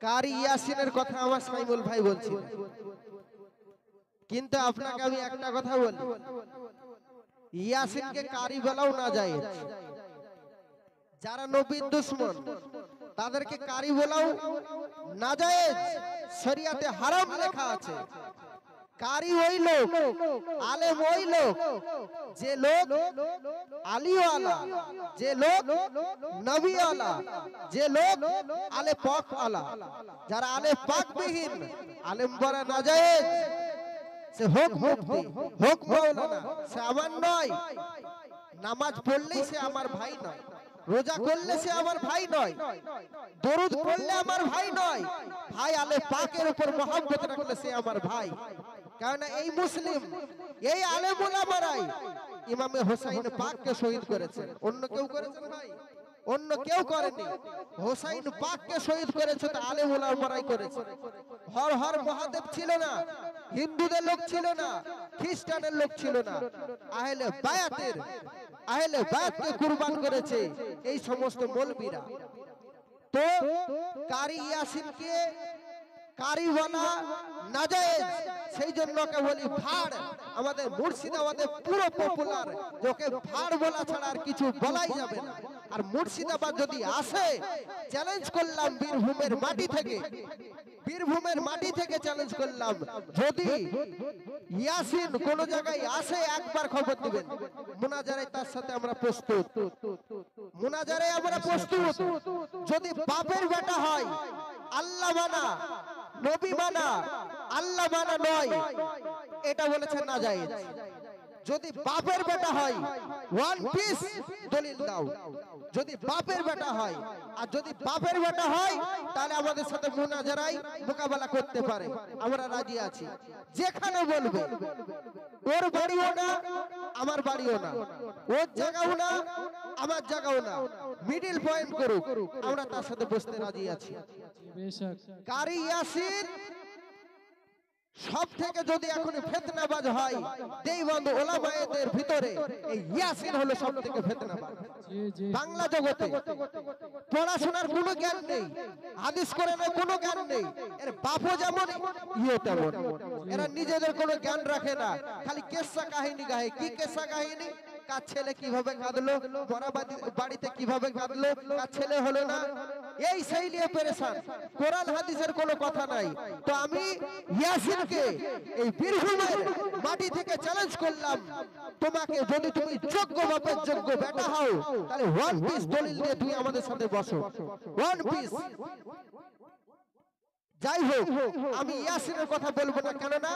কারি ইয়াসিনের কথা আমার সাইমুল ভাই বলছিল, কিন্তু আপনাকে আমি একটা কথা বলি, ইয়াসিনকে কারি বলাও না যায়। যারা নবীর দুশমন তাদেরকে কারি বলাও না যায়, শরিয়াতে হারাম লেখা আছে। কারি ওই লোক, আলেম ওই লোক, যে লোক আলিওয়ালা, যে লোক নবীওয়ালা, যে লোক আলে পাক আলা। যারা আলে পাক বিহীন আলেম বলা না যায়, সে হোক মুফতি হোক মাওলানা, সে আমার নয়। নামাজ পড়লেই সে আমার ভাই নয়, রোজা করলে সে আমার ভাই নয়, দরুদ পড়লে আমার ভাই নয়। ভাই আলে পাকের উপর মহব্বত রাখলে সে আমার ভাই। কারণ এই মুসলিম, এই আলেম উলামারাই ইমামে হোসাইন পাককে শহীদ করেছেন। অন্য কেউ করেছেন ভাই? অন্য কেউ করেনি। হোসাইন পাককে শহীদ করেছে তো আলেম উলামারাই করেছে। হর হর মহাদেব ছিল না, হিন্দুদের লোক ছিল না, খ্রিস্টানের লোক ছিল না, আহলে বায়াতকে কুরবান করেছে এই সমস্ত মৌলবীরা। তো কারি ইয়াসিনকে কারি বলা নাজায়েজ, সেই জন্য কে বলি ভাড়। আমাদের মুর্শিদাবাদে পুরো পপুলার, যাকে ভাড় বলা ছাড়া আর কিছু বলাই যাবে না। আর মুর্শিদাবাদ যদি আসে, চ্যালেঞ্জ করলাম বীরভূমের মাটি থেকে, বীরভূমের মাটি থেকে চ্যালেঞ্জ করলাম, যদি ইয়াসিন কোন জায়গায় আসে একবার খবর দিবেন। মুনাজারে তার সাথে আমরা প্রস্তুত, মুনাজারে আমরা প্রস্তুত। যদি বাপের বেটা হয়, আল্লাহ মানা নবী মানা, আল্লাহ মানা নয়, এটা বলেছেন না জায়েজ। যদি বাপের বেটা হয়, ওয়ান পিস দলিল দাও। যদি বাপের বেটা হয়, আর যদি বাপের বেটা হয়, তাহলে আমাদের সাথে মুনাজারাই মোকাবেলা করতে পারে, আমরা রাজি আছি। যেখানে বলবে, ওর বাড়িও না আমার বাড়িও না, ওর জায়গাও না আমার জায়গাও না, মিডিল পয়েন্ট করুক, আমরা তার সাথে বসতে রাজি আছি। কারি ইয়াসিন সব থেকে যদি এখন ফিতনাবাজ হয় দেওবন্দ ওলামায়েদের ভিতরে, এই ইয়াসিন হলো সব থেকে ফিতনাবাজ। বাংলা জগতে পড়াশোনার কোনো জ্ঞান নেই, হাদিস কোরআনের কোনো জ্ঞান নেই, এর বাপও যেমন ইও তেমন। এরা নিজেদের কোনো জ্ঞান রাখে না, খালি কেসা কাহিনী গায়ে। কি কেসা কাহিনী? কার ছেলে কিভাবে কাঁদলো, বড় বাড়িতে কিভাবে কাঁদলো, কার ছেলে হলো না, এই সেই নিয়ে পেরেশান। কোরআন হাদিসের কোনো কথা নাই। তো আমি ইয়াসিনকে এই বীরভূমের মাটি থেকে চ্যালেঞ্জ করলাম, তোমাকে যদি তুমি যোগ্য বাপের যোগ্য বেটা হও, তাহলে ওয়ান পিস দলিল দিয়ে তুমি আমাদের সাথে বসো, ওয়ান পিস। যাই হোক, আমি ইয়াসিনের কথা বলবো না, কেননা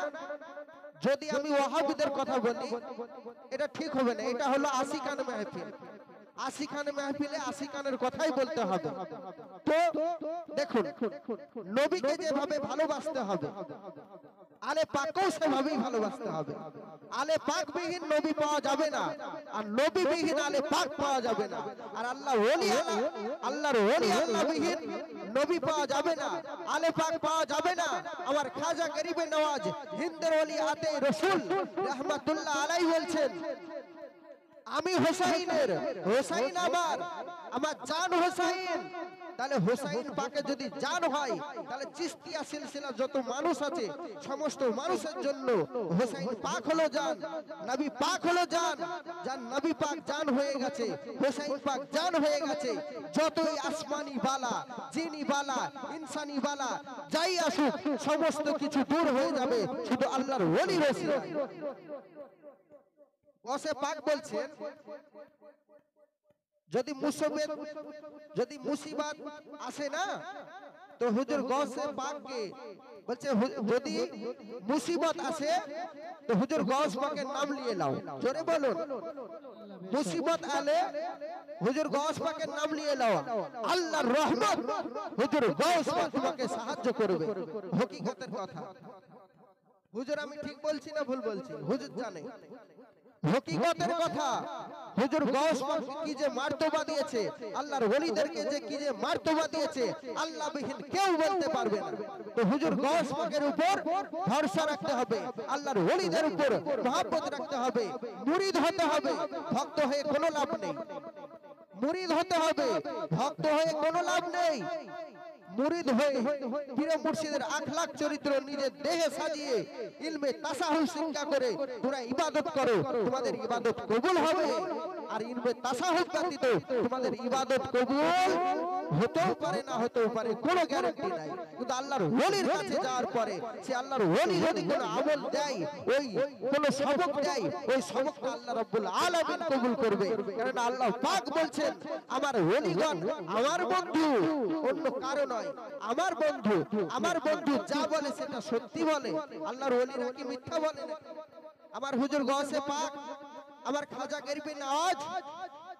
যদি আমি ওয়াহাবিদের কথা বলি এটা ঠিক হবে না। এটা হলো আশিকান মাহফিল, আশিকান মাহফিলে আশিকানের কথাই বলতে হবে। তো দেখুন, নবীকে যেভাবে ভালোবাসতে হবে, আলে পাকও সেভাবেই ভালোবাসতে হবে। আলে পাক বিহীন নবী পাওয়া যাবে না, আর নবী বিহীন আলে পাক পাওয়া যাবে না। আর আল্লাহর ওলি আল্লাহ বিহীন নবী পাওয়া যাবে না, আলে পাক পাওয়া যাবে না। আমার খাজা গরিবে নওয়াজ হিন্দের ওলি আতে রসুল রহমাতুল্লাহ আলাইহি বলছেন, আমি হোসাইনের, হোসাইন আমার জান হোসাইন। তাহলে হোসাইন পাকে যদি জান হয়, তাহলে চিশতিয়া সিলসিলা যত মানুষ আছে সমস্ত মানুষের জন্য হোসাইন পাক হলো জান, নবী পাক হলো জান। জান নবী পাক জান হয়ে গেছে, হোসাইন পাক জান হয়ে গেছে। যতই আসমানি বালা, জিনি বালা, ইনসানি বালা যাই আসুক, সমস্ত কিছু দূর হয়ে যাবে শুধু আল্লাহর ওলি রসুল। ওসে পাক বলছেন, যদি মুসিবত আসে না, তো হুজুর গৌসে পাককে বলছে, যদি মুসিবত আসে তো হুজুর গৌস পাকের নাম নিয়ে নাও। জোরে বলুন, মুসিবত আলে হুজুর গৌস পাকের নাম নিয়ে নাও, আল্লাহর রহমত হুজুর গৌস পাক তোমাকে সাহায্য করবে। হকিকতের কথা। হুজুর আমি ঠিক বলছি না ভুল বলছি? হুজুর জানে হকিকতের কথা। হুজুর গৌস পাক কি যে মর্তবা দিয়েছে, আল্লাহর ওলিদেরকে যে কি যে মর্তবা দিয়েছে, আল্লাহ বিহীন কেউ বলতে পারবে না। তো হুজুর গৌস পাকের উপর ভরসা রাখতে হবে, আল্লাহর ওলিদের উপর মহব্বত রাখতে হবে, মুরিদ হতে হবে। ভক্ত হয়ে কোনো লাভ নেই, মুরিদ হতে হবে, ভক্ত হয়ে কোনো লাভ নেই। মুরিদ হয়ে পীর মুর্শিদের আখলাক চরিত্র নিজের দেহে সাজিয়ে ইলমে তাসাহুল শিক্ষা করে তোমরা ইবাদত করো, তোমাদের ইবাদত কবুল হবে। আর ইলমে তাসাহুল ব্যতীত তোমাদের ইবাদত কবুল হতেও পারে, না হতেও পারে, কোনো গ্যারান্টি নাই। কিন্তু আল্লাহর ওলির কাছে যাওয়ার পরে সে আল্লাহর ওলি যদি কোনো আমল দেয়, ওই কোনো সবক দেয়, ওই সবকটা আল্লাহ রাব্বুল আলামিন কবুল করবে। কারণ আল্লাহ পাক বলছেন আমার ওলিগণ আমার বন্ধু, অন্য কারো নয়, আমার বন্ধু। আমার বন্ধু যা বলে সেটা সত্যি বলে। আল্লাহর ওলিরা কি মিথ্যা বলে না? আমার হুজুর গৌসে পাক, আমার খাজা গরিবি নওয়াজ,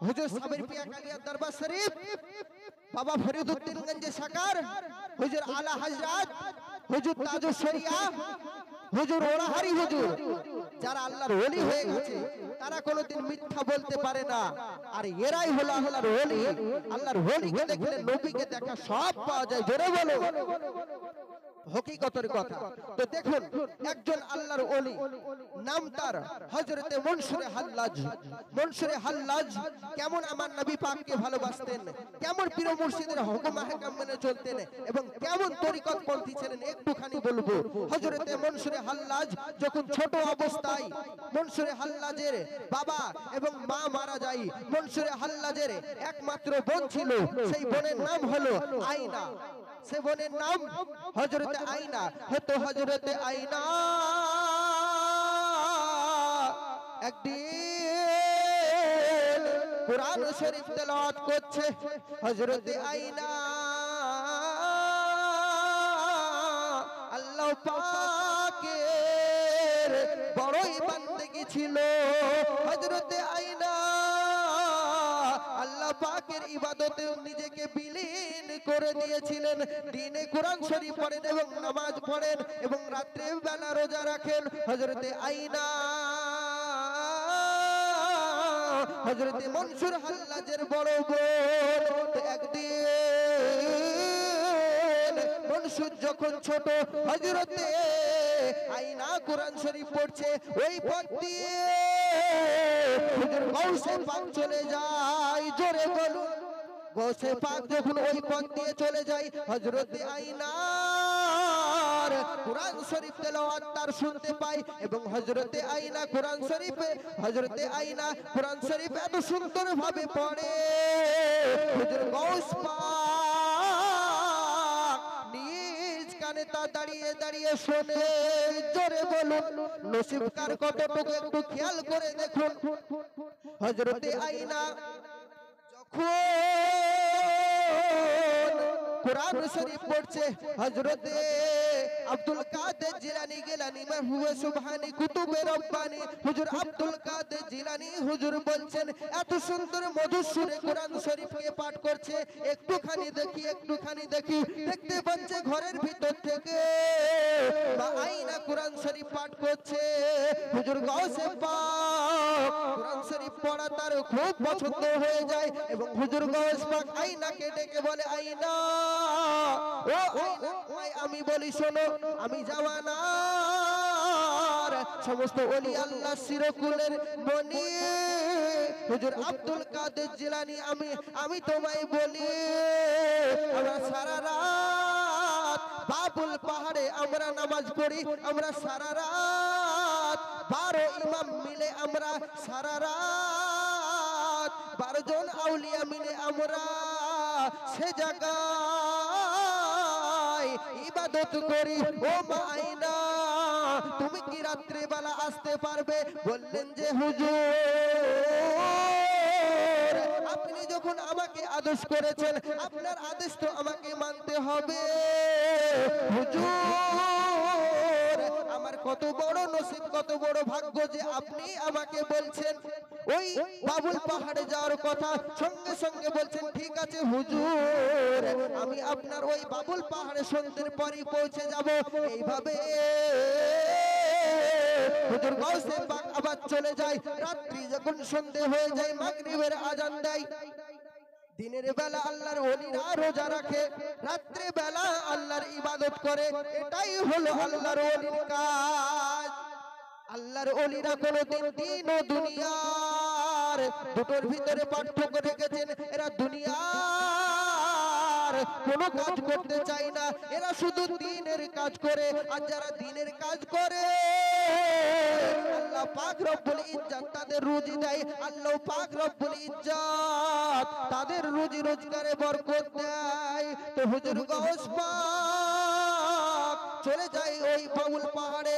হুজুর সাবির পিয়া কালিয়া দরবার শরীফ, বাবা ফরিদউদ্দিন গঞ্জে সাকার, হুজুর আলা হযরত, হুজুর তাজুস শরিয়া, হুজুর ওরাহারি হুজুর, যারা আল্লাহর ওলি হয়ে গেছে তারা কোনোদিন মিথ্যা বলতে পারে না। আর এরাই হলো আল্লাহর ওলি। আল্লাহর ওলিকে দেখলে নবীকে দেখা সব পাওয়া যায়। জোরে বলো হকিকতের কথা। তো দেখুন একজন আল্লাহর ওলি, নাম তার হযরতে মনসুরে হাল্লাজ। মনসুরে হাল্লাজ কেমন আমার নবী পাককে ভালোবাসতেন, কেমন পীর মুর্শিদের হুকুম আহকাম মেনে চলতেন এবং কেমন তরিকত পন্থী ছিলেন একটুখানি বলবো। হযরতে মনসুরে হাল্লাজ যখন ছোট অবস্থায়, মনসুরে হাল্লাজের বাবা এবং মা মারা যায়। মনসুরে হাল্লাজের একমাত্র বোন ছিল, সেই বোনের নাম হলো আয়না। সে বোনের নাম হযরতে আয়না। হতো হযরতে আয়না একদিন কুরআন শরীফ তেলাওয়াত করছে। হযরতে আয়না আল্লাহ পাকের বড়ই বান্দেগী ছিল। হযরতে আয়না আল্লাহ পাকের ইবাদতে নিজেকে বিলীন করে দিয়েছিলেন। দিনে কোরআন শরীফ পড়েন এবং নামাজ পড়েন এবং রাত্রে বেলা রোজা রাখেন। হযরতে আয়না হযরতে মনসুর হাল্লাজের বড় বোন। একদিন মনসুর যখন ছোট, হযরতে আয়না কোরআন শরীফ পড়ছে, ওই পথ দিয়ে হুজুর গৌসে পাক চলে যায়। জোরে বলুন গৌসে পাক যখন ওই পথ দিয়ে চলে যায়, হযরতে আয়নার কোরআন শরীফ তেলাওয়াত তার শুনতে পায় এবং হযরতে আয়না কোরআন শরীফে, হযরতে আয়না কোরআন শরীফ এত সুন্দর ভাবে পড়ে, হুজুর গৌস পাক নিজ কানে তা দাঁড়িয়ে দাঁড়িয়ে শোনে। জোরে বলুন নসিব কার কতটুকু একটু খেয়াল করে দেখুন। হযরতে আয়না কোরআন শরীফ পড়ছে, হযরতে আব্দুল কাদের জিলানী গিলানী মাহবুবে সুবহানী কুতুবে রব্বানী হুজুর আব্দুল কাদের জিলানী হুজুর বলছেন এত সুন্দর মধুর সুরে কোরআন শরীফকে পাঠ করছে। একটুখানি দেখি, একটুখানি দেখি, দেখতে পাচ্ছে ঘরের ভিতর থেকে বা আয়না কোরআন শরীফ পাঠ করছে। হুজুর গৌসে পাক কোরআন শরীফ পড়া তার খুব পছন্দ হয়ে যায় এবং হুজুর গৌস পাক আয়নাকে ডেকে বলে, আয়না ও আয়না, আমি বলি শোনো, আমি জাওয়ানার সমস্ত ওলি আল্লাহ শিরকুলের মনি হুজুর আব্দুল কাদের জিলানী, আমি তোমায় বলি, আমরা সারা রাত বাবুল পাহাড়ে আমরা নামাজ পড়ি, আমরা সারা রাত 12 ইমাম মিলে, আমরা সারা রাত 12 জন আউলিয়া মিলে আমরা সে জায়গায় ইবাদত করি। ও মা আয়না তুমি কি রাত্রে বেলা আসতে পারবে? বললেন যে হুজুর আপনি যখন আমাকে আদেশ করেছেন, আপনার আদেশ তো আমাকে মানতে হবে। হুজুর আমার কত বড় নসিব, কত বড় ভাগ্য যে আপনি আমাকে বলছেন ওই বাবুল পাহাড়ে যাওয়ার কথা। সঙ্গে সঙ্গে বলছেন ঠিক আছে হুজুর, আমি আপনার ওই বাবুল পাহাড়ে সন্ধ্যের পরই পৌঁছে যাব। এইভাবে হুজুর গৌসে পাক আবার চলে যায়। রাত্রি যখন সন্ধ্যে হয়ে যায়, মাগরিবের আজান দেয়। দিনের বেলা আল্লাহর ওলিরা রোজা রাখে, রাত্রে বেলা আল্লাহর ইবাদত করে। এটাই হলো আল্লাহর ওলির কাজ। আল্লাহর ওলিরা কোনোদিন দিন ও দুনিয়া দুটোর ভিতরে পার্থক্য রেখেছেন। এরা দুনিয়ার কোনো কাজ করতে চায় না, এরা শুধু দ্বীনের কাজ করে। আর যারা দ্বীনের কাজ করে আল্লাহ পাক রব্বুল ইজ্জত তাদের রুজি দেয়। আল্লাহ পাক রব্বুল ইজ্জত তাদের রুজি রোজগারে বরকত দেয়। তো হুজুর গাউস পাক চলে যায় ওই বাউল পাহাড়ে।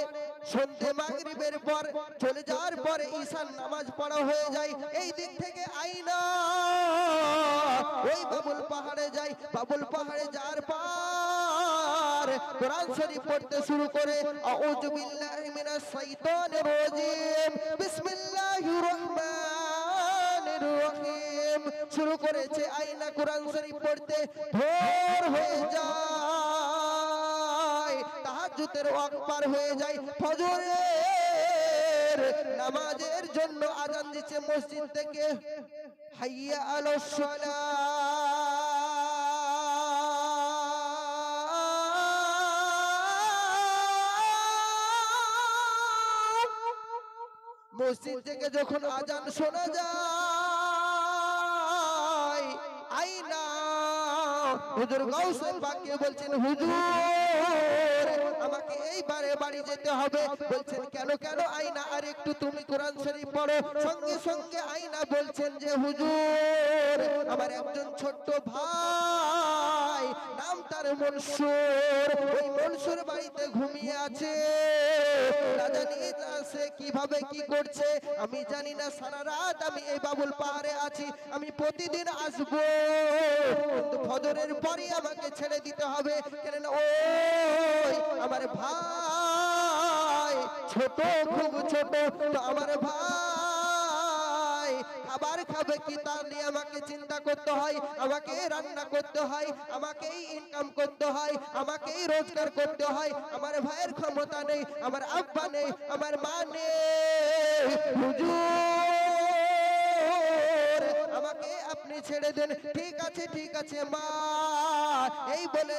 সন্ধে মাগরিবের পর চলে যাওয়ার পরে ঈশার নামাজ পড়া হয়ে যায়। এই দিক থেকে আইনা ওই বাবুল পাহাড়ে যায়। বাবুল পাহাড়ে যাওয়ার পর কোরআন শরীফ পড়তে শুরু করে, আউযু বিল্লাহি মিনাশ শাইতানির রাজিম, বিসমিল্লাহির রহমানির রহিম শুরু করেছে। আইনা কোরআন শরীফ পড়তে ভোর হয়ে যায়, তাহাজ্জুদের ওয়াক্ত পার হয়ে যায়। ফজরের নামাজের জন্য আযান দিচ্ছে মসজিদ থেকে, হাইয়া আলাস সালাহ। মসজিদ থেকে যখন আযান শোনা যায়, আইনা হুজুর গাউসে পাককে বলছেন, হুজুর আমাকে এইবারে বাড়ি যেতে হবে। বলছেন কেন কেন? আইনা আর একটু তুমি কোরআন শরীফ পড়ো। সঙ্গে সঙ্গে আইনা বলছেন যে হুজুর আমার একজন ছোট্ট ভাই, নাম তার মনসুর, ওই মনসুর বাড়িতে ঘুমিয়ে আছে। না জানি সে কিভাবে কি করছে, আমি জানি না। সারা রাত আমি এই বাবুল পাহাড়ে আছি, আমি প্রতিদিন আসবো, কিন্তু ফজরের পরই আমাকে ছেড়ে দিতে হবে। কেননা ওই আমার ভাই ছোট, খুব ছোট, তো আমার ভাই খাবার খাবে কি তা নিয়ে আমাকে চিন্তা করতে হয়, আমাকে রান্না করতে হয়, আমাকেই ইনকাম করতে হয়, আমাকেই রোজগার করতে হয়। আমার ভাইয়ের ক্ষমতা নেই, আমার আব্বা নেই, আমার মা নেই। হুজুর আমাকে আপনি ছেড়ে দেন। ঠিক আছে ঠিক আছে মা, এই বলে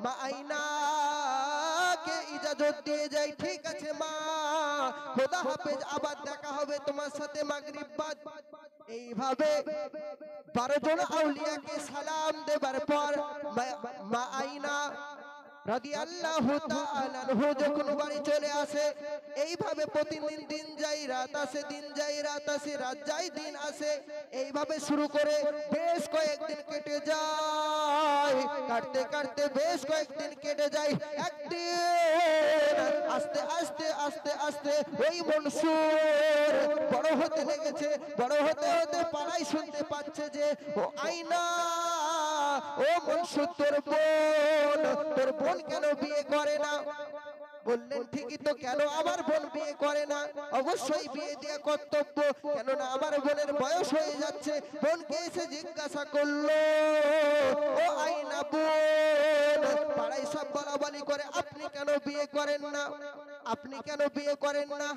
মা আইনাকে ইজাজত দিয়ে যায়। ঠিক আছে মা, খোদা হাফেজ, আবার দেখা হবে তোমার সাথে মাগরিব বাদ। এইভাবে 12 জন আউলিয়াকে সালাম দেবার পর মা আইনা রাদিয়াল্লাহু তাআলা আনহু যখন বাড়ি চলে আসে, এইভাবে প্রতিদিন দিন যায় রাত আসে, দিন যায় রাত আসে, রাত যায় দিন আসে, এইভাবে শুরু করে বেশ কয়েকদিন কেটে যায়। কাটতে কাটতে বেশ কয়েকদিন কেটে যায়। একদিন আস্তে আস্তে আস্তে আস্তে ওই মনসুর বড় হতে লেগেছে। বড় হতে হতে পাড়ায় শুনতে পাচ্ছে যে ও আইনা, ও মনসুর তোর বোন কেন বিয়ে করে না? বললেন ঠিকই তো, কেন আমার বোন বিয়ে করে না? অবশ্যই বিয়ে দেওয়া কর্তব্য, কেননা আমার বোনের বয়স হয়ে যাচ্ছে। বোনকে এসে জিজ্ঞাসা করলো, ও আইনা বোন, পাড়ায় সব বলাবলি করে, আপনি কেন বিয়ে করেন না? আপনি কেন বিয়ে করেন না?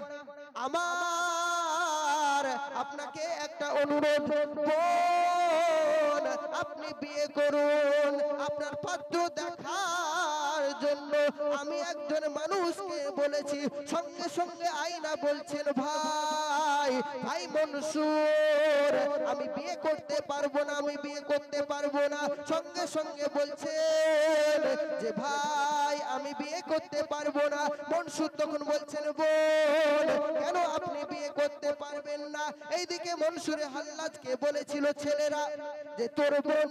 আমার আপনাকে একটা অনুরোধ, বোন আপনি বিয়ে করুন। আপনার পাত্র দেখার জন্য আমি একজন মানুষকে বলেছি। সঙ্গে সঙ্গে আইনা বলছেন, ভাই ভাই মনসুর আমি বিয়ে করতে পারবো না, আমি বিয়ে করতে পারবো না। সঙ্গে সঙ্গে বলছেন যে ভাই আমি বিয়ে করতে পারবো না। মনসুর তখন বলছেন, বোন কেন আপনি বিয়ে করতে পারবেন না? এইদিকে মনসুরে হাল্লাজকে বলেছিল ছেলেরা যে তোর বোন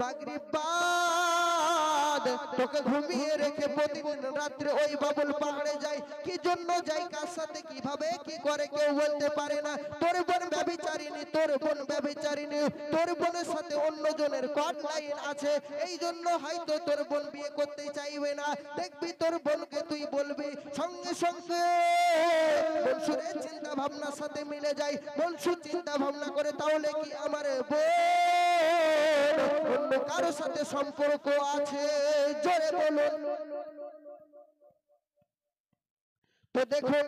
মাগরিব বাদ তোকে ঘুমিয়ে রেখে প্রতিদিন রাত্রে ওই বাবুল পাহাড়ে যায়। কি জন্য যায়, কার সাথে, কিভাবে কি করে কেউ বলতে পারে না। তোর বোন ব্যভিচারিণী, তোর বোন ব্যভিচারিণী, তোর বোনের সাথে অন্য জনের কট লাইন আছে, এই জন্য হয়তো তোর বোন বিয়ে করতে চাইবে না। দেখবি তোর বোনকে তুই বলবি। সঙ্গে সঙ্গে মনসুরের চিন্তা ভাবনার সাথে মিলে যায়। মনসুর চিন্তা ভাবনা করে, তাহলে কি আমার বোন অন্য কারো সাথে সম্পর্ক আছে? জোরে বলুন। তো দেখুন,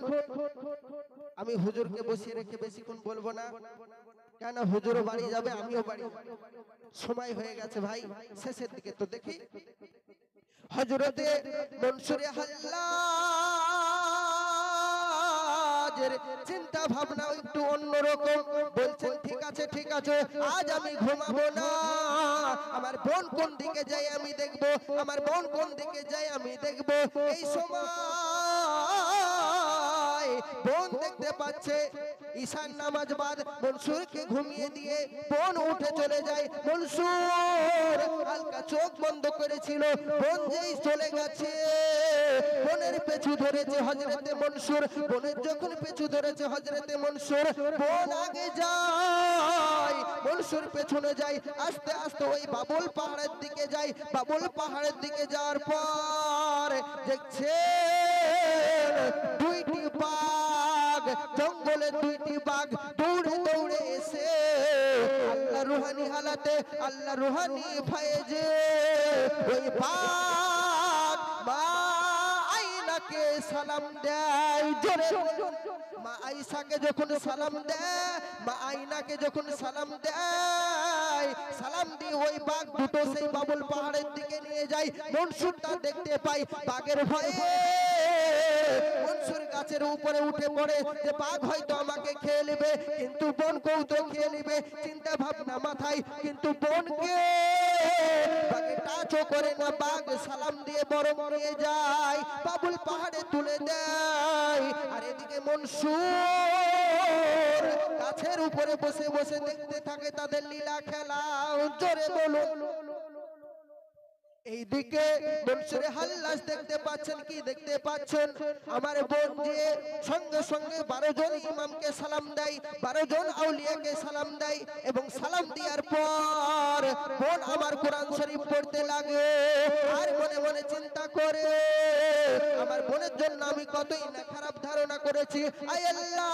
আমি হুজুরকে বসিয়ে রেখে বেশিক্ষণ বলবো না, কেন হুজুরও বাড়ি যাবে, আমিও বাড়ি যাব। সময় হয়ে গেছে ভাই, শেষের দিকে। তো দেখি হযরতে মনসুরে হাল্লাজ নামাজের চিন্তা ভাবনা একটু অন্যরকম। বলছেন ঠিক আছে আজ আমি ঘুমাবো না, আমার বোন কোন দিকে যায় আমি দেখবো, আমার বোন কোন দিকে যায় আমি দেখবো। এই সময় বোন দেখতে পাচ্ছে ঈশান নামাজ বাদ মনসুরকে ঘুমিয়ে দিয়ে বোন উঠে চলে যায়। মনসুর হালকা চোখ বন্ধ করেছিল, বোন যেই চলে গেছে বোনের পেছু ধরেছে হযরতে মনসুর। বোনের যখন পেছু ধরেছে হযরতে মনসুর, বোন আগে যায় মনসুর পেছনে যায়। আস্তে আস্তে ওই বাবুল পাহাড়ের দিকে যায়। বাবুল পাহাড়ের দিকে যাওয়ার পর দেখছে দুইটি বাঘ, জঙ্গলে দুইটি বাঘ দৌড়ে দৌড়ে এসে আল্লাহ রুহানি হালাতে, আল্লাহ রুহানি ফায়েজে ওই বাঘ মা আয়নাকে সালাম দেয়। জোরে মা আয়েশাকে যখন সালাম দেয়, মা আয়নাকে যখন সালাম দেয়, সালাম দিয়ে ওই বাঘ দুটো সেই বাবুল পাহাড়ের দিকে নিয়ে যায়। মনসুরটা দেখতে পাই বাঘের ভয়ে মনসুর গাছের উপরে উঠে পড়ে যে বাঘ হয়তো আমাকে খেয়ে নেবে, কিন্তু বোনকেও তো খেয়ে নেবে চিন্তা ভাবনা মাথায়। কিন্তু বোনকে বাঘে টাচও করে না, বাঘ সালাম দিয়ে বড় নিয়ে যায়, বাবুল পাহাড়ে তুলে দেয়। আর এদিকে মনসুর গাছের উপরে বসে বসে দেখতে থাকে তাদের লীলা খেলা। জোরে বলুন। এইদিকে মনসুরে হাল্লাস দেখতে পাচ্ছেন, কি দেখতে পাচ্ছেন? আমার বোন যে সঙ্গে সঙ্গে 12 জন ইমামকে সালাম দেয়, 12 জন আউলিয়াকে সালাম দেয়, এবং সালাম দেওয়ার পর বোন আমার কোরআন শরীফ পড়তে লাগে। আর মনে মনে চিন্তা করে আমার বোনের জন্য আমি কতই না খারাপ ধারণা করেছি। আয় আল্লাহ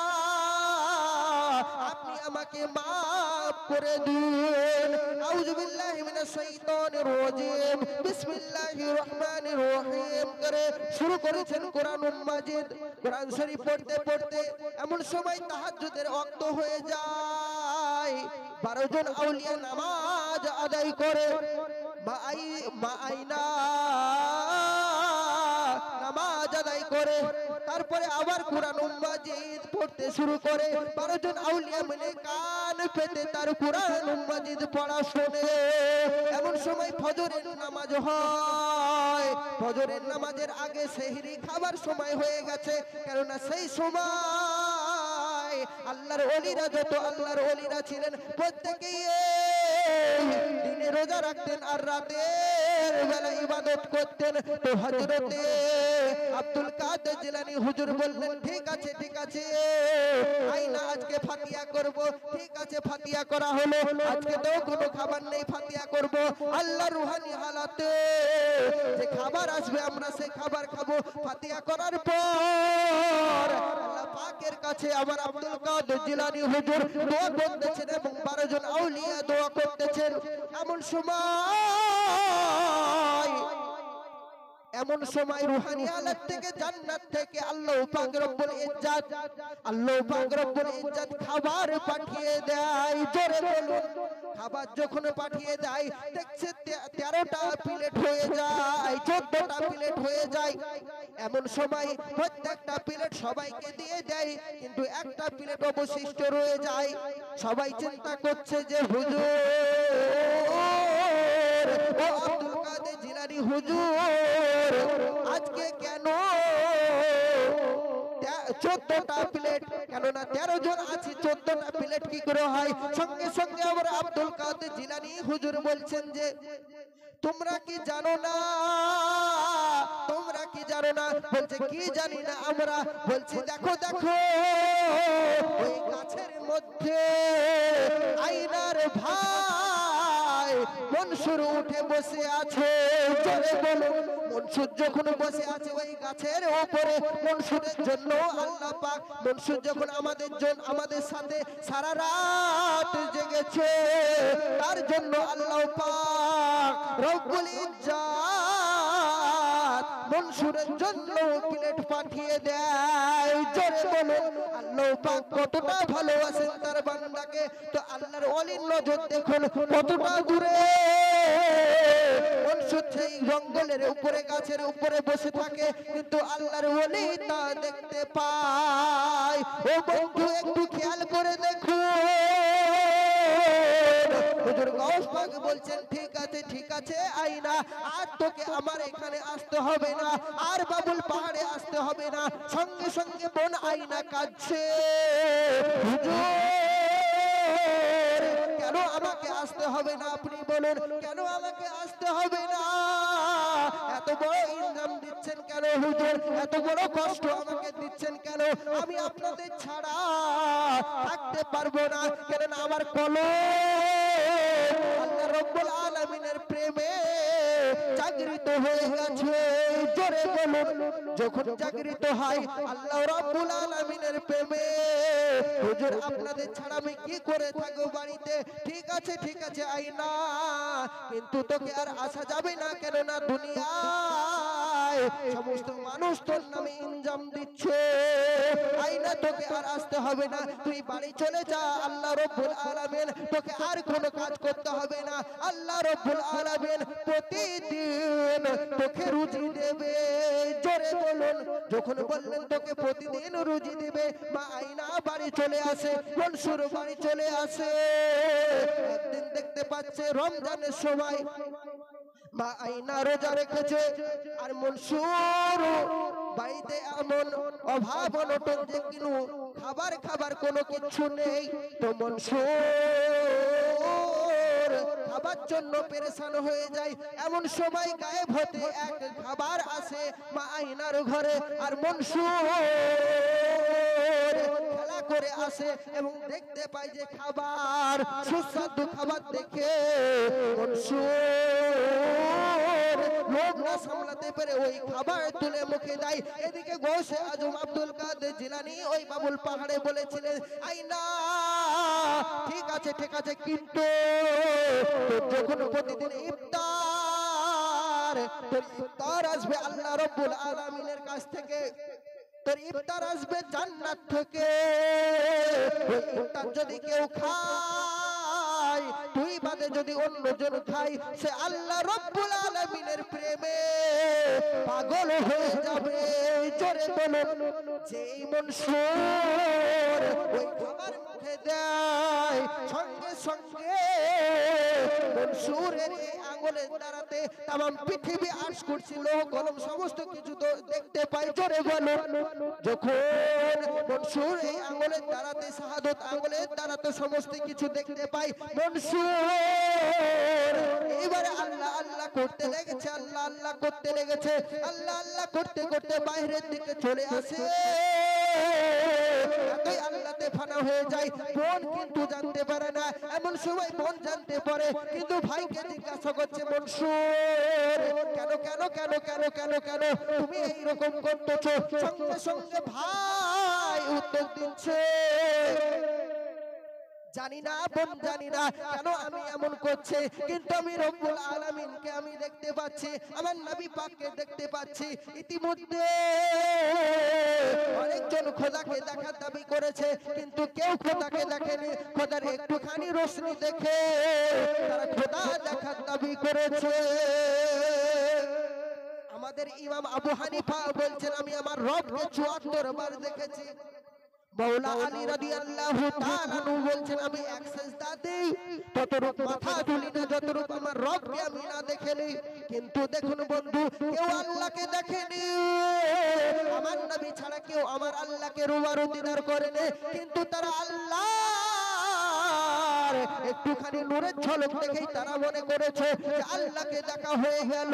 আপনি আমাকে মাফ করে দিন। আউযু বিল্লাহি মিনাশ শাইতানির রাজিম। বিসমিল্লাহির রহমানির রহিম করে শুরু করেছেন কোরআনুল মাজিদ। কোরআন শরীফ পড়তে পড়তে এমন সময় তাহাজ্জুদের ওয়াক্ত হয়ে যায়। 12 জন আউলিয়া নামাজ আদায় করে, মা আয়না নামাজ আদায় করে, তারপরে আবার কোরআনুল মাজিদ পড়তে শুরু করে। 12 জন আউলিয়া মিলে কান পেতে তার কোরআনুল মাজিদ পড়া শোনে। এমন সময় ফজরের নামাজ হয়। ফজরের নামাজের আগে সেহরি খাবার সময় হয়ে গেছে, কেননা সেই সময় আল্লাহর ওলিরা, যত আল্লাহর ওলিরা ছিলেন প্রত্যেকেই দিনে রোজা রাখতেন আর রাতের বেলা ইবাদত করতেন। তো হযরতে আব্দুল কাদের জিলানী হুজুর বললেন ঠিক আছে আইনা আজকে ফাতিহা করব। ঠিক আছে ফাতিহা করা হলো। আজকে তো কোনো খাবার নেই, ফাতিহা করব। আল্লাহ রুহানি হালাতে যে খাবার আসবে আমরা সেই খাবার খাবো। ফাতিহা করার পর আল্লাহ পাকের কাছে আমার আব্দুল কাদের জিলানী হুজুর দোয়া করতেছেন এবং 12 জন আউলিয়া দোয়া করতেছেন। এমন সময় রুহানি আলাদ থেকে জান্নাত থেকে আল্লাহ পাক রব্বুল ইজ্জত খাবার পাঠিয়ে দেয়। জোরে বলুন। খাবার যখন পাঠিয়ে দেয় দেখছে 13টা প্লেট হয়ে যায়, 14টা প্লেট হয়ে যায়। এমন সময় প্রত্যেকটা প্লেট সবাইকে দিয়ে দেয়, কিন্তু একটা প্লেট অবশিষ্ট রয়ে যায়। সবাই চিন্তা করছে যে হুজুর, ও আব্দুল কাদের জিলানী হুজুর, আজকে কেন 14টা প্লেট? কেননা 13 জন আছি, 14টা প্লেট কি করে হয়? সঙ্গে সঙ্গে আমরা আব্দুল কাদের জিলানী হুজুর বলছেন যে তোমরা কি জানো না, তোমরা কি জানো না? বলছে কি জানি না আমরা। বলছি দেখো ওই গাছের মধ্যে আয়নার ভাই মনসুর উঠে বসে আছে। জোরে বলো। মনসুর যখন বসে আছে ওই গাছের উপরে, মনসুরের জন্য আল্লাহ পাক, মনসুর যখন আমাদের সাথে সারা রাত জেগেছে, তার জন্য আল্লাহ পাক রব্বুল ইজ্জত মনসুরের জন্য প্লেট পাঠিয়ে দেয়। জোরে বলো। আল্লাহ পাক কতটা ভালোবাসেন তার বান্দাকে। তো আল্লাহর ওলির নজর দেখুন কতটা দূরে। মনসুর সেই জঙ্গলের উপরে গাছের উপরে বসে থাকে, কিন্তু আল্লাহর ওলি তা দেখতে পায়। ও বন্ধু একটু খেয়াল করে দেখো, হুজুর গাউস পাক বলছেন ঠিক আছে আইনা, আর তোকে আমার এখানে আসতে হবে না, আর বাবুল পাহাড়ে আসতে হবে না। সঙ্গে সঙ্গে বোন আইনা কাঁদছে, হুজুর কেন আমাকে আসতে হবে না, আপনি বলুন কেন আমাকে আসতে হবে না? এত বড় ইনকাম দিচ্ছেন কেন হুজুর, এত বড় কষ্ট আমাকে দিচ্ছেন কেন? আমি আপনাদের ছাড়া থাকতে পারবো না, কেন আমার কলম আল্লাহ রাব্বুল আলামিনের প্রেমে জাগরিত হয়ে গেছে। জোরে বলুন, যখন জাগরিত হয় আল্লাহ রাব্বুল আলামিনের প্রেমে, হুজুর আপনাদের ছাড়া আমি কি করে থাকবো বাড়িতে? ঠিক আছে আইনা, কিন্তু তোকে আর আসা যাবে না, কেননা দুনিয়ায় সমস্ত মানুষ তোর নামে ইনজাম দিচ্ছে। আইনা তোকে আর আসতে হবে না, তুই বাড়ি চলে যা। আল্লাহ রাব্বুল আলামিন তোকে আর কোনো কাজ করতে হবে না। আল্লাহ রাব্বুল আলামিন প্রতিদিন তোকে রুজি দেবে। জোরে বলুন, যখন বললেন তোকে প্রতিদিন রুজি দেবে, মা আইনা বাড়ি চলে আসে, মনসুর বাড়ি চলে আসে। একদিন দেখতে পাচ্ছে রমজানের সময় মা আইনা রোজা রেখেছে, আর মনসুর বাড়িতে এমন অভাব অনটন যে কিনু খাবার কোনো কিছু নেই। তো মনসুর খাবার জন্য পেরেশান হয়ে যায়। এমন সময় গায়েব হতে এক খাবার আসে মা আইনার ঘরে, আর মনসুর খেলা করে আসে এবং দেখতে পায় যে খাবার, সুস্বাদু খাবার দেখে মনসুর লোভ না সামলাতে পেরে ওই খাবার তুলে মুখে দেয়। এদিকে গৌসে আজম আব্দুল কাদের জিলানী ওই বাবুল পাহাড়ে বলেছিলেন, আইনা ঠিক আছে কিন্তু যখন প্রতিদিন ইফতার আসবে আল্লাহ রাব্বুল আলামিনের কাছ থেকে, তোর ইফতার আসবে জান্নাত থেকে, ওই ইফতার যদি কেউ খায়, তুই বাদে যদি অন্যজন খায়, সে আল্লাহ রাব্বুল আলামিনের প্রেমে পাগল হয়ে যাবে। জোরে বলুন, যেই মনসুর ওই খাবার মুখে দেয়, সঙ্গে সঙ্গে মনসুরের এই আঙ্গুলের দ্বারাতে তামাম পৃথিবী আশ করছিল, কলম সমস্ত কিছু তো দেখতে পাই। জোরে বলুন, যখন মনসুর এই আঙ্গুলের দ্বারাতে, শাহাদত আঙ্গুলের দ্বারাতে সমস্ত কিছু দেখতে পাই, মনসুর এবারে আল্লাহ আল্লাহ করতে লেগেছে, আল্লাহ করতে লেগেছে। আল্লাহ করতে করতে বাইরের দিকে চলে আসে, এতই আল্লাহতে ফানা হয়ে যায়। বোন কিন্তু জানতে পারে না। এমন সময় বোন জানতে পারে, কিন্তু ভাইকে জিজ্ঞাসা করছে, মনসুর কেন কেন কেন কেন কেন কেন তুমি এইরকম করতেছো? সঙ্গে সঙ্গে ভাই উত্তর দিচ্ছে, জানি না বোন, জানি না কেন আমি এমন করছি, কিন্তু আমি রব্বুল আলামিনকে আমি দেখতে পাচ্ছি, আমার নবী পাককে দেখতে পাচ্ছি। ইতিমধ্যে অনেকজন খোদাকে দেখার দাবি করেছে, কিন্তু কেউ খোদাকে দেখেনি। খোদার একটুখানি রোশনি দেখে তারা খোদা দেখার দাবি করেছে। আমাদের ইমাম আবু হানিফা বলছেন, আমি আমার রবকে 74 বার দেখেছি। মৌলা আলী রাদিয়াল্লাহু তাআলা আনহু বলছেন, আমি এক সিজদা দেই, ততরূপ মাথা তুলি না যতরূপ আমার রবকে আমি না দেখেনি। কিন্তু দেখুন বন্ধু, কেউ আল্লাহকে দেখেনি, আমার নবী ছাড়া কেউ আমার আল্লাহকে রুবারু দিদার করেনি, কিন্তু তারা আল্লাহর একটুখানি নূরের ঝলক দেখেই তারা মনে করেছে যে আল্লাহকে দেখা হয়ে গেল।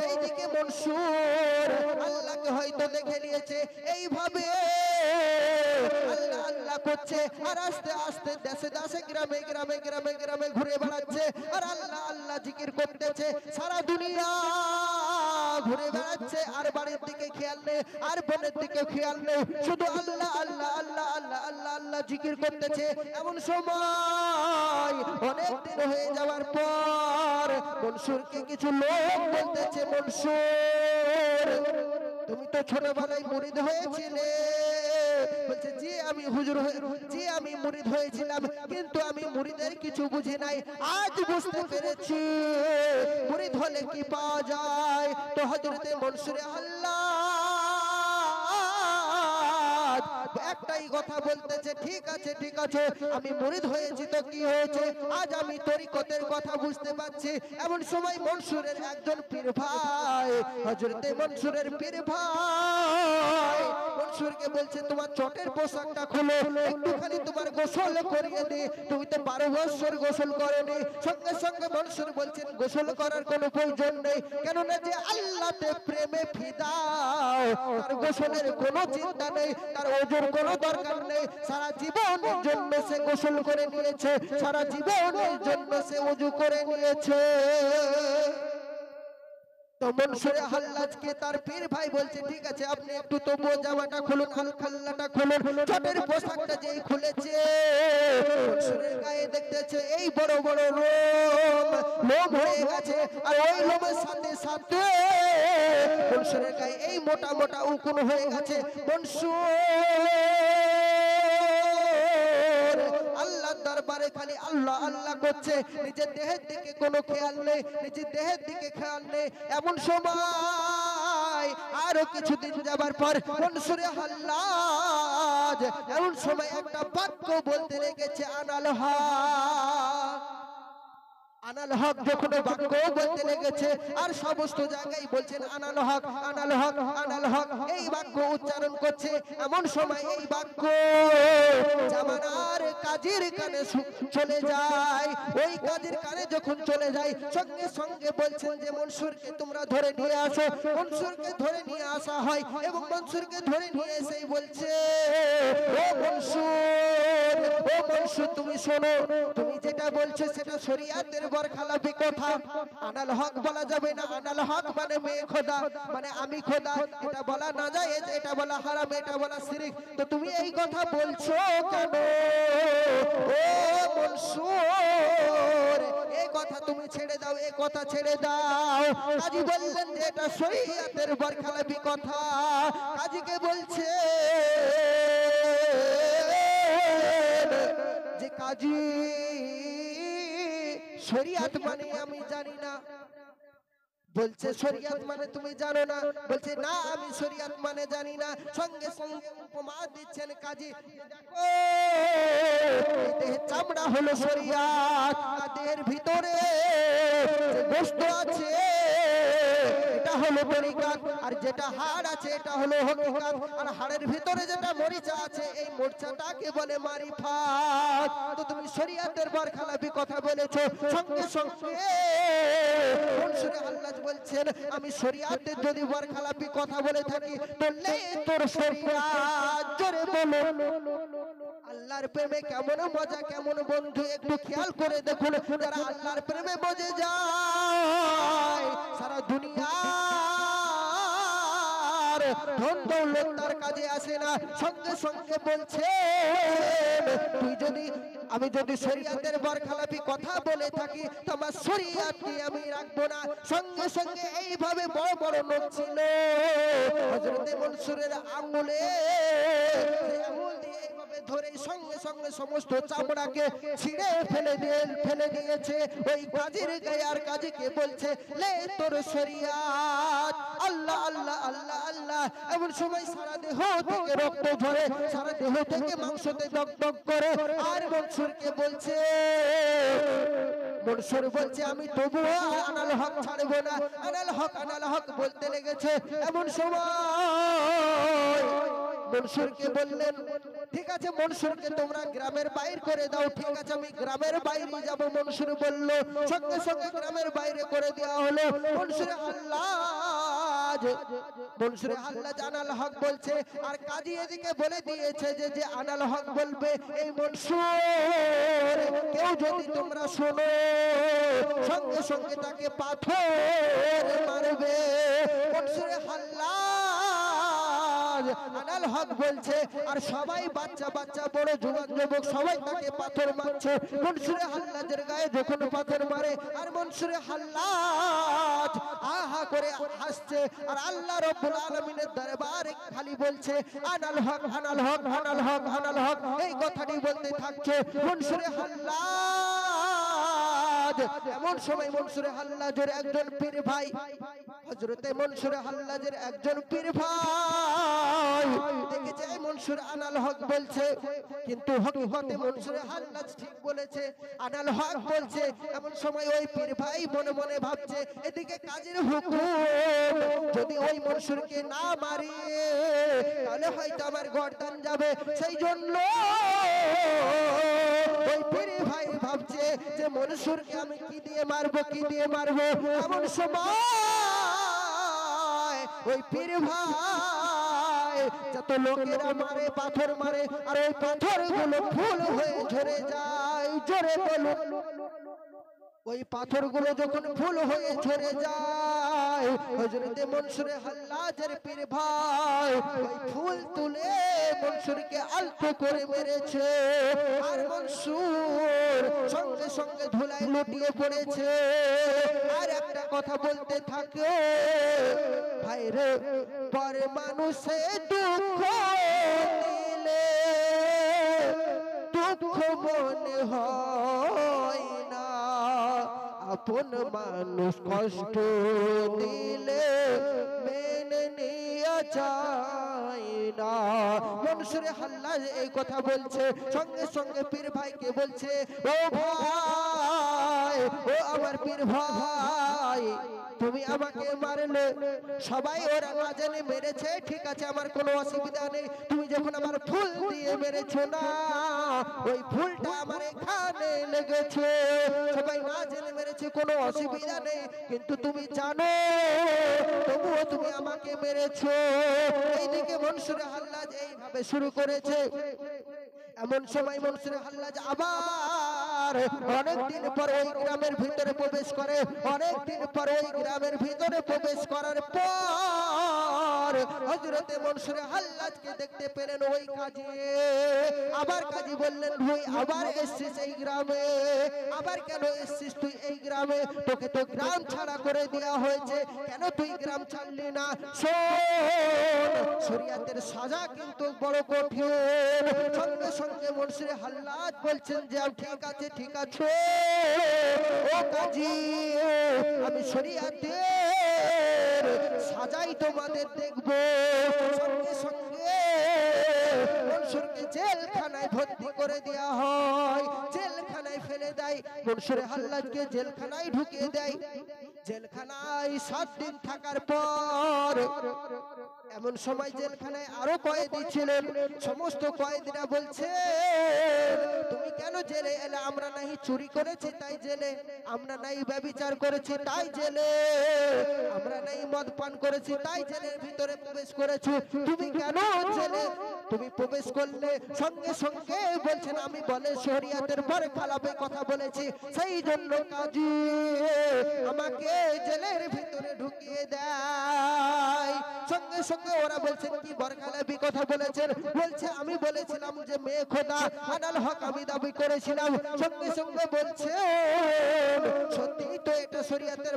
এইদিকে মনসুর আল্লাহকে হয়তো দেখে নিয়েছে, এইভাবে আল্লাহ আল্লাহ করছে, আর আস্তে আস্তে দেশে দেশে গ্রামে গ্রামে গ্রামে গ্রামে ঘুরে বেড়াচ্ছে, আর আল্লাহ আল্লাহ জিকির করতেছে। সারা দুনিয়া ঘুরে বেড়াচ্ছে, আর বাড়ির দিকে খেয়াল নেই, আর বোনের দিকে খেয়াল নেই, শুধু আল্লাহ আল্লাহ আল্লাহ আল্লাহ আল্লাহ আল্লাহ জিকির করতেছে। এমন সময় অনেক দিন হয়ে যাওয়ার পর মনসুরকে কিছু লোক বলতেছে, মনসুর তুমি তো ছোটবেলায় মুরিদ হয়েছিলে। বলছে, জি আমি হুজুর, জি আমি মুরিদ হয়েছিলাম, কিন্তু আমি মুরিদের কিছু বুঝি নাই। আজ বুঝতে পেরেছি মুরিদ হলে কি পাওয়া যায়। তো হযরতে মনসুরে আল্লাহ একটাই কথা বলতেছে, ঠিক আছে ঠিক আছে, আমি মুরিদ হয়েছি তো কি হয়েছে, আজ আমি তরিকতের কথা বুঝতে পারছি। এমন সময় মনসুরের একজন পীর ভাই, হযরতে মনসুরের পীর ভাই মনসুরকে বলছে, তোমার চটের পোশাকটা খুলো, একটুখানি তোমার গোসল করিয়ে দি, তুমি তো 12 বছর গোসল করেনি। সঙ্গে সঙ্গে মনসুর বলছেন, গোসল করার কোনো প্রয়োজন নেই, কেননা যে আল্লাহতে প্রেমে ফিদা, তার গোসলের কোনো চিন্তা নেই, তার ওজোর কোনো দরকার নেই। সারা জীবনের জন্য সে গোসল করে নিয়েছে, সারা জীবনের জন্য সে ওযু করে নিয়েছে। তো মনসুরে হাল্লাজকে তার পীর ভাই বলছে, ঠিক আছে আপনি একটু তবুও জামাটা খুলুন, খাল্লাটা খুলুন। চটের পোশাকটা যেই খুলেছে, মনসুরের গায়ে দেখতেছে এই বড় বড় লোম হয়ে গেছে, আর ওই লোমের সাথে সাথে মনসুরের গায়ে এই মোটা মোটা উকুন হয়ে গেছে। মনসুর আল্লাহর দরবারে খালি আল্লাহ আল্লাহ করছে, নিজের দেহের দিকে কোনো খেয়াল নেই, নিজের দেহের দিকে খেয়াল নেই। এমন সময় আরো কিছুদিন যাবার পর মনসুরে হাল্লাজ এমন সময় একটা বাক্য বলতে লেগেছে, আনাল হক। আনাল হক যখন বাক্য বলতে লেগেছে, আর সমস্ত জায়গায় বলছেন আনাল হক আনাল হক আনাল হক, এই বাক্য উচ্চারণ করছে। এমন সময় এই বাক্য জামানার কাজীর কানে চলে যায়। ওই কাজীর কানে যখন চলে যায়, সঙ্গে সঙ্গে বলছেন যে মনসুরকে তোমরা ধরে নিয়ে আসো। মনসুরকে ধরে নিয়ে আসা হয় এবং মনসুরকে ধরে নিয়ে এসেই বলছে, ও মনসুর, ও মনসুর তুমি শোনো, তুমি যেটা বলছো সেটা শরীয়তের বরখালাফি কথা। আনাল হক বলা যাবে না, আনাল হক মানে মেয়ে খোদা, মানে আমি খোদা, এটা বলা না যায়, এটা বলা হারাম, এটা বলা শিরক। তো তুমি এই কথা বলছো কেন? ও মনসুর, এই কথা তুমি ছেড়ে দাও, এই কথা ছেড়ে দাও। কাজী বললেন যে এটা শরীয়তের বরখালাফি কথা। কাজীকে বলছে যে কাজী, শরীয়ত মানে আমি জানি না। বলছে শরীয়ত মানে তুমি জানো না? বলছে না, আমি শরীয়ত মানে জানি না। সঙ্গে সঙ্গে উপমা দিচ্ছেন কাজী, দেখো এই দেহের চামড়া হলো শরীয়ত, আর দেহের ভিতরে যে গোশত আছে এটা হলো তরিকাত, আর যেটা হাড় আছে এটা হলো হকিকাত, আর হাড়ের ভিতরে যেটা মরিচা আছে এই মরিচাটাকে বলে মারিফাত। তো তুমি শরীয়তের বরখালাফি কথা বলেছো। সঙ্গে সঙ্গে মনসুরে হাল্লাজ বলছেন, আমি শরীয়তের যদি বরখালাফি কথা বলে থাকি বললে তোর শরীয়ত, জোরে বলো। আল্লাহর প্রেমে কেমন মজা, কেমন বন্ধু, একটু খেয়াল করে দেখুন। যারা আল্লাহর প্রেমে বজে যায়, সারা দুনিয়া ধন দৌলত তার কাজে আসে না। সঙ্গে সঙ্গে বলছে, তুই যদি, আমি যদি শরীয়তের বরখালাফি কথা বলে থাকি তোমার শরীয়তকে আমি রাখবো না। সঙ্গে সঙ্গে এইভাবে বড় বড় লোক ছিল, হযরতে মনসুরের আঙ্গুলে আঙ্গুল দিয়ে এইভাবে ধরে সঙ্গে সঙ্গে সমস্ত চামড়াকে ছিঁড়ে ফেলে দিয়েছে ওই কাজীর গায়ে। আর কাজীকে বলছে, লে তোর শরীয়ত, আল্লাহ আল্লাহ আল্লাহ আল্লাহ। এমন সময় সারা দেহ থেকে রক্ত ঝরে, সারা দেহ থেকে মাংসতে দগদগ করে। আর মনসুরকে বলছে, মনসুর বলছে আমি তবুও আনাল হক ছাড়বো না, আনাল হক বলতে লেগেছে। এমন সময় মনসুরকে বললেন, ঠিক আছে মনসুরকে তোমরা গ্রামের বাইরে করে দাও। ঠিক আছে আমি গ্রামের বাইরে যাব, মনসুর বলল। সঙ্গে সঙ্গে গ্রামের বাইরে করে দেওয়া হলো। মনসুরে হাল্লাজ আনাল হক বলছে, আর কাজী এদিকে বলে দিয়েছে যে আনাল হক বলবে। এই মনসুর কেউ যদি তোমরা শোনো, সঙ্গে সঙ্গে তাকে পাথর মারবে। মনসুরে হাল্লাজ আনাল হক বলছে, আর সবাই বাচ্চা বাচ্চা বড় যুবক যুবক সবাই তাকে পাথর মারছে। মনসুরে হাল্লাজের গায়ে যখন পাথর মারে, আর মনসুরে হাল্লাজ আহা করে হাসছে, আর আল্লাহ রাব্বুল আলামিনের দরবারে খালি বলছে আনাল হক আনাল হক আনাল হক আনাল হক, এই কথাটি বলতে থাকছে। মনসুরে হাল্লাজ এমন সময় মনসুরে হাল্লাজের একজন পীর ভাই, হযরতে মনসুরে হাল্লাজের একজন পীর ভাই দেখেছে মনসুর আনাল হক বলছে, কিন্তু হকিকতে মনসুরে হাল্লাজ ঠিক বলেছে, আনাল হক বলছে। এমন সময় ওই পীর ভাই মনে মনে ভাবছে এদিকে কাজের হুকুম, যদি ওই মনসুরকে না মারি তাহলে হয়তো আমার গর্দান যাবে। সেই জন্য ওই পীর ভাই ভাবছে যে মনসুরকে আমি কি দিয়ে মারবো, কি দিয়ে মারবো। এমন সময় ওই পীর ভাই যত লোকেরা মারে, পাথর মারে, আর ওই পাথরগুলো ফুল হয়ে ঝরে যায়। জোরে বলুন, ওই পাথরগুলো যখন ফুল হয়ে ঝরে যায়, হযরতে মনসুরে হাল্লাজের পীর ভাই ওই ফুল তুলে মনসুরকে আলতো করে মেরেছে, আর মনসুর সঙ্গে সঙ্গে ধুলায় লুটিয়ে পড়েছে। আর একটা কথা বলতে থাকে, ভাই রে পরে মানুষে দুঃখ দিলে দুঃখ মনে হয় না, আপন মানুষ কষ্ট দিলে মেনে নিয়ে যায় না। মনসুরে হাল্লাজ এই কথা বলছে, সঙ্গে সঙ্গে পীর ভাইকে বলছে, ও ভাই, ও আমার পীর ভাই, তুমি আমাকে মারলে, সবাই ওরা না জেনে মেরেছে, ঠিক আছে, আমার কোনো অসুবিধা নেই। তুমি যখন আমার ফুল দিয়ে মেরেছো না, ওই ফুলটা আমার এখানে লেগেছে, সবাই না জেনে মেরেছে, কোনো অসুবিধা নেই, কিন্তু তুমি জানো তবুও তুমি আমাকে মেরেছো। এইদিকে মনসুরে হাল্লাজ এইভাবে শুরু করেছে। এমন সময় মনসুরে হাল্লাজ আবার অনেকদিন পর ওই গ্রামের ভিতরে প্রবেশ করে। অনেকদিন পর ওই গ্রামের ভিতরে প্রবেশ করার পর হযরতে মনসুরে হাল্লাজকে দেখতে পেলেন ওই কাজী। আবার কাজী বললেন, ভাই আবার এসেছিস এই গ্রামে, আবার কেন এসেছিস তুই এই গ্রামে? তোকে তো গ্রাম ছাড়া করে দেওয়া হয়েছে, কেন তুই গ্রাম ছাড়লি না? শোন, শরিয়াতের সাজা কিন্তু বড় কঠিন। সঙ্গে সঙ্গে মনসুরে হাল্লাজ বলছেন যে ঠিক আছে, ঠিক আছে ও কাজী, আমি শরিয়াতের সাজাই তোমাদের দেখবো। সঙ্গে সঙ্গে মনসুরকে জেলখানায় ভর্তি করে দেওয়া হয়, জেলখানায় ফেলে দেয়, মনসুরে হাল্লাজকে জেলখানায় ঢুকিয়ে দেয়। জেলখানায় 7 দিন থাকার পর এমন সময় জেলখানায় আরো কয়েদি ছিলেন। সমস্ত কয়েদিরা বলছে, তুমি কেন জেলে এলে? আমরা নাই চুরি করেছি তাই জেলে, আমরা নাই ব্যভিচার করেছি তাই জেলে, আমরা নাই মদ পান করেছি তাই জেলের ভিতরে প্রবেশ করেছি, তুমি কেন জেলে তুমি প্রবেশ করলে? সঙ্গে সঙ্গে বলছেন, আমি বলে শরিয়াতের পরে খালাপে কথা বলেছি, সেই জন্য কাজী আমাকে জেলের ভিতরে ঢুকিয়ে দেয়। সঙ্গে সঙ্গে ওরা বলছেন, কি বরখালাপি কথা বলেছেন? বলছে, আমি বলেছিলাম যে মেয়ে খোদা আনাল হক আমি দাবি করেছিলাম। সঙ্গে সঙ্গে বলছে, সত্যি তো এটা শরিয়াতের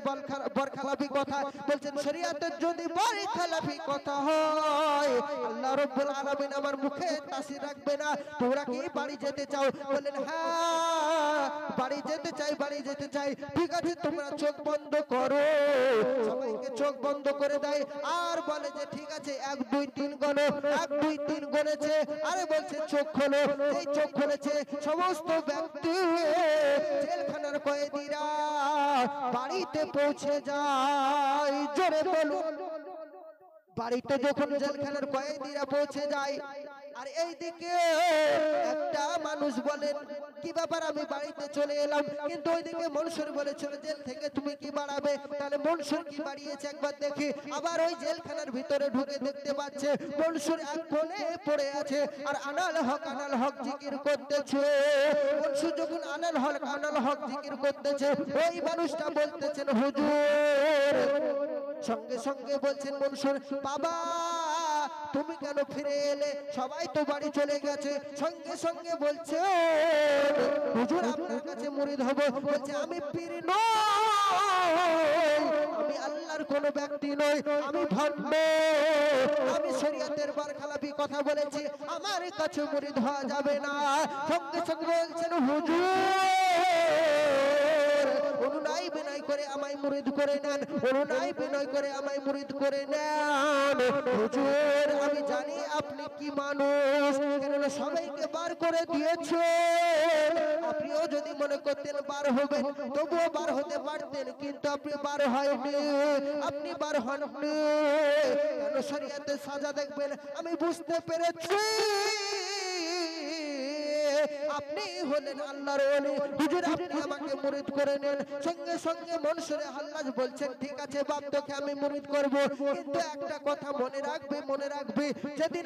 বরখালাপি কথা। বলছেন, শরিয়াতের যদি বরখালাপি কথা হয়, আল্লাহ রাব্বুল আলামিন আমার মুখে তাসির রাখবে না। তোমরা কি বাড়ি যেতে চাও? বলেন, হ্যাঁ বাড়ি যেতে চাই, বাড়ি যেতে চাই। ঠিক আছে, তোমরা চোখ বন্ধ করো। সবাইকে চোখ বন্ধ করে দেয়, আর বলে যে ঠিক আছে 1 2 3 গণো। 1 2 3 গণেছে, আরে বলছে চোখ খোলো। এই চোখ খুলেছে, সমস্ত ব্যক্তি জেলখানার কয়েদিরা বাড়িতে পৌঁছে যায়। জোরে বলুন, বাড়িতে যখন জেলখানার কয়েদিরা পৌঁছে যায়, আর এইদিকে একটা মানুষ বলেন, কি ব্যাপার আমি বাড়িতে চলে এলাম, কিন্তু ওইদিকে মনসুর বলেছিল জেল থেকে তুমি কি বাড়াবে? তাহলে মনসুর কি বাড়িয়েছে একবার দেখি। আবার ওই জেলখানার ভিতরে ঢুকে দেখতে পাচ্ছে মনসুর এক কোণে পড়ে আছে, আর আনাল হক জিকির করতেছে। মনসুর যখন আনাল হক জিকির করতেছে, ওই মানুষটা বলতেছেন, হুজুর। সঙ্গে সঙ্গে বলছেন মনসুর, বাবা তুমি কেন ফিরে এলে? সবাই তো বাড়ি চলে গেছে। সঙ্গে সঙ্গে বলছে, হুজুর আপনার কাছে মুরিদ হব। বলছে, আমি পীর নই, আমি আল্লাহর কোন ব্যক্তি নই, আমি ভণ্ড, আমি শরিয়তের বরখালাপি কথা বলেছি, আমার কাছে মুরিদ হওয়া যাবে না। সঙ্গে সঙ্গে বলছেন, হুজুর অনুনয় বিনয় করে আমায় মুরিদ করে নেন, অনুনয় বিনয় করে আমায় মুরিদ করে নেন। হুজুর আমি জানি আপনি কি মানুষ, কেননা সবাইকে বার করে দিয়েছেন। আপনিও যদি মনে করতেন বার হবেন তবুও বার হতে পারতেন, কিন্তু আপনি বার হয়নি, আপনি বার হননি। কেন শরীয়তের সাজা দেখবেন আমি বুঝতে পেরেছি আপনি হলেন আল্লাহর ওলি। হুজুর আপনি আমাকে মুরিদ করে নেন। সঙ্গে সঙ্গে মনসুরে হাল্লাজ বলছেন ঠিক আছে বাপ তোকে আমি মুরিদ করব, কিন্তু একটা কথা মনে রাখবে, মনে রাখবে যেদিন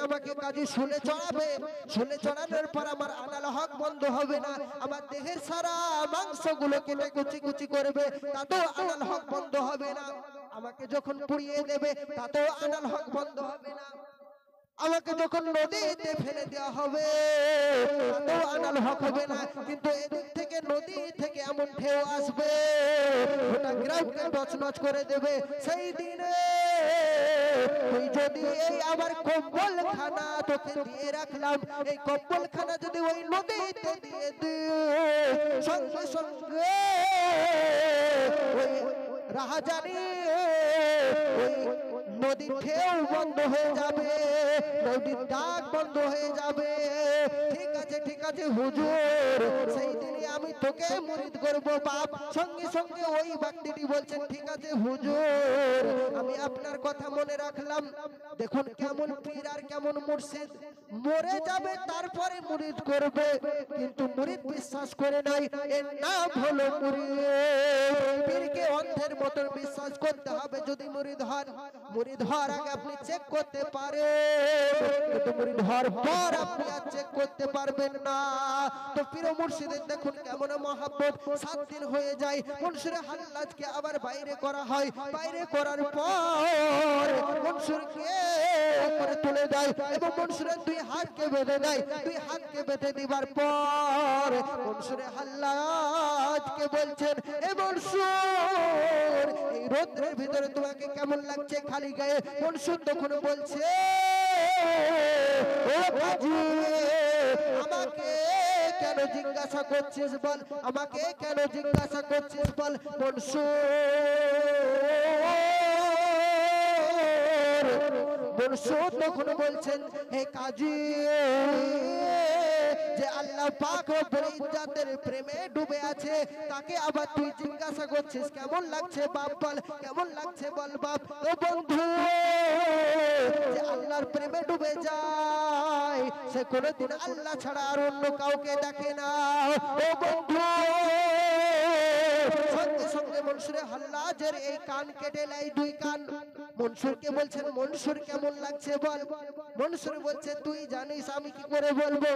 আমাকে কাজী শুনে চড়াবে, শুনে চড়ানোর পর আমার আনাল হক বন্ধ হবে না, আমার দেহের সারা মাংসগুলো কেটে কুচি কুচি করবে, তাতেও আনাল হক বন্ধ হবে না। আমাকে যখন পুড়িয়ে দেবে তাতেও আনাল হক বন্ধ হবে না। আমাকে যখন নদীতে ফেলে দেওয়া হবে তাতেও আনাল হক হবে না। কিন্তু এদিক থেকে নদী থেকে এমন ঢেউ আসবে গোটা গ্রামকে নচনচ করে দেবে। সেই দিনে তুই যদি এই আমার কম্বলখানা তোকে দিয়ে রাখলাম, এই কম্বলখানা যদি ওই নদীতে দিয়ে দিই, সঙ্গে সঙ্গে ওই রাহাজানি ওই নদীর ঢেউ বন্ধ হয়ে যাবে, নদীর ডাক বন্ধ হয়ে যাবে। ঠিক আছে হুজুর, সেই দিনই আমি তোকে মুরিদ করব বাপ। সঙ্গে সঙ্গে ওই ব্যক্তিটি বলছেন ঠিক আছে হুজুর আমি আপনার কথা মনে রাখলাম। দেখুন কেমন পীর আর কেমন মুর্শিদ, মরে যাবে তারপরে মুরিদ করবে, কিন্তু মুরিদ বিশ্বাস করে নাই, এর নাম হলো মুরিদ। পীরকে অন্ধের মতন বিশ্বাস করতে হবে যদি মুরিদ হন। মুরিদ হওয়ার আগে আপনি চেক করতে পারেন, কিন্তু মুরিদ হওয়ার পর আপনি আর চেক করতে পারবেন না। তো পীর ও মুর্শিদের দেখুন কেমন মহব্বত। 7 দিন হয়ে যায়, মনসুরে হাল্লাজকে আবার বাইরে করা হয়। বাইরে করার পর মনসুরকে উপরে তুলে দেয় এবং মনসুরের 2 হাতকে বেঁধে দেয়। 2 হাতকে বেঁধে দিবার পর মনসুরে হাল্লাজকে বলছেন এ মনসুর এই রোদ্রের ভিতরে তোমাকে কেমন লাগছে খালি গায়ে? মনসুর তখন বলছে ও কাজী আমাকে কেন জিজ্ঞাসা করছিস বল, আমাকে কেন জিজ্ঞাসা করছিস বল। মনসুর তখন বলছেন হে কাজী যে আল্লাহ পাক রব্বুল ইজ্জতের প্রেমে ডুবে আছে তাকে আবার তুই জিজ্ঞাসা করছিস কেমন লাগছে বাপ বল, কেমন লাগছে বল বাপ। ও বন্ধু যে আল্লাহর প্রেমে ডুবে যায় সে কোনোদিন আল্লাহ ছাড়া আর অন্য কাউকে দেখে না। ও বন্ধু সঙ্গে সঙ্গে মনসুরে হাল্লাজের এই কান কেটে নেয়, 2 কান। মনসুরকে বলছেন মনসুর কেমন লাগছে বল। মনসুর বলছে তুই জানিস আমি কি করে বলবো।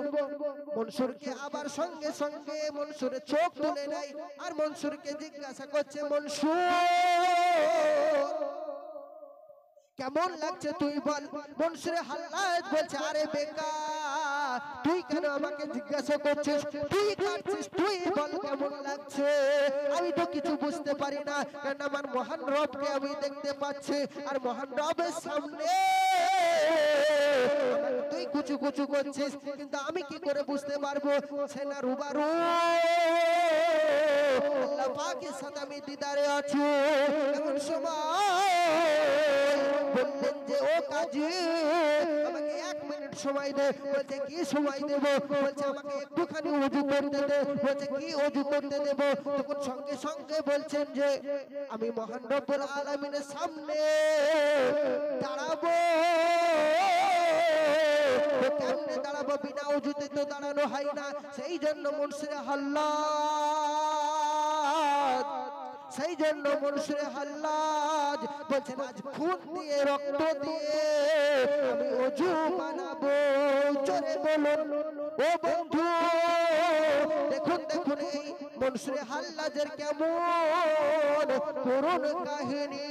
মনসুরকে আবার সঙ্গে সঙ্গে মনসুরের চোখ তুলে নেয় আর মনসুরকে জিজ্ঞাসা করছে মনসুর কেমন লাগছে তুই বল। মনসুরে হাল্লাজ বলছে আরে বেকার তুই কেন আমাকে জিজ্ঞাসা করছিস, তুই কাটছিস, তুই বল কেমন লাগছে। আমি তো কিছু বুঝতে পারি না, কারণ আমার মহান রবকে আমি দেখতে পাচ্ছি আর মহান রবের সামনে তুই কুচু কুচু করছিস, কিন্তু আমি কি করে বুঝতে পারবো সে না রুবারু আল্লাহ পাকের সাথে আমি দিদারে আছি। এমন সময় বললেন যে ও কাজী আমাকে 1 মিনিট সময় দে। বলছে কি সময় দেব? বলছে আমাকে একটুখানি ওযু করতে দে। বলছে কি ওযু করতে দেব? তখন সঙ্গে সঙ্গে বলছেন যে আমি মহান রব্বুল আলামিনের সামনে দাঁড়াবো। কেমনে দাঁড়াবো? বিনা ওযুতে তো দাঁড়ানো হয় না। সেই জন্য মনসুরে হাল্লাজ বলছেন আজ খুন দিয়ে রক্ত দিয়ে আমি ওযু বানাবো। জোরে বলুন ও বন্ধু। দেখুন এই মনসুরে হাল্লাজের কেমন করুণ কাহিনী।